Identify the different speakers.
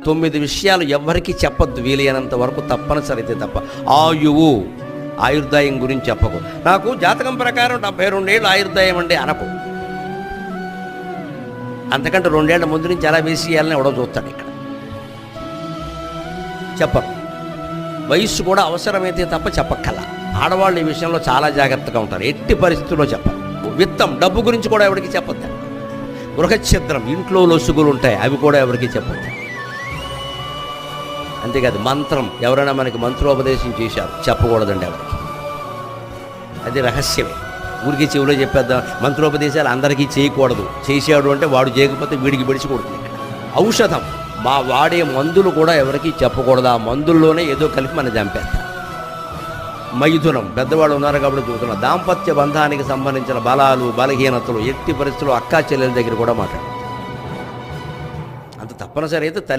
Speaker 1: 9 విషయాలు ఎవరికి చెప్పొద్దు, వీలైనంత వరకు తప్పనిసరి అయితే తప్ప. ఆయువు, ఆయుర్దాయం గురించి చెప్పకు. నాకు జాతకం ప్రకారం 72 ఏళ్ళు ఆయుర్దాయం అండి అనకు. అంతకంటే 2 ఏళ్ల ముందు నుంచి ఎలా వేసేయాలని ఎవడో చూస్తాడు. ఇక్కడ చెప్పరు. వయస్సు కూడా అవసరమైతే తప్ప చెప్పక్కల. ఆడవాళ్ళు ఈ విషయంలో చాలా జాగ్రత్తగా ఉంటారు, ఎట్టి పరిస్థితుల్లో చెప్పరు. విత్తం, డబ్బు గురించి కూడా ఎవరికి చెప్పొద్దు. గృహఛిద్రం, ఇంట్లో లొసుగులు ఉంటాయి, అవి కూడా ఎవరికి చెప్పొద్దు. అంతేకాదు మంత్రం, ఎవరైనా మనకి మంత్రోపదేశం చేశారు, చెప్పకూడదండి ఎవరికి. అది రహస్యమే. ఊరికి చెవిలో చెప్పేద్దాం. మంత్రోపదేశాలు అందరికీ చేయకూడదు. చేసాడు అంటే వాడు చేయకపోతే వీడికి బడిచి కొడుతుంది. ఔషధం, వాడే మందులు కూడా ఎవరికి చెప్పకూడదు. ఆ మందుల్లోనే ఏదో కలిపి మనం చంపేస్తాం. మైథునం, పెద్దవాళ్ళు ఉన్నారు కాబట్టి చూస్తున్నాం. దాంపత్య బంధానికి సంబంధించిన బలాలు, బలహీనతలు ఎట్టి పరిస్థితుల్లో అక్కా చెల్లెల దగ్గర కూడా మాట్లాడు. అంత తప్పనిసరి అయితే తల్లి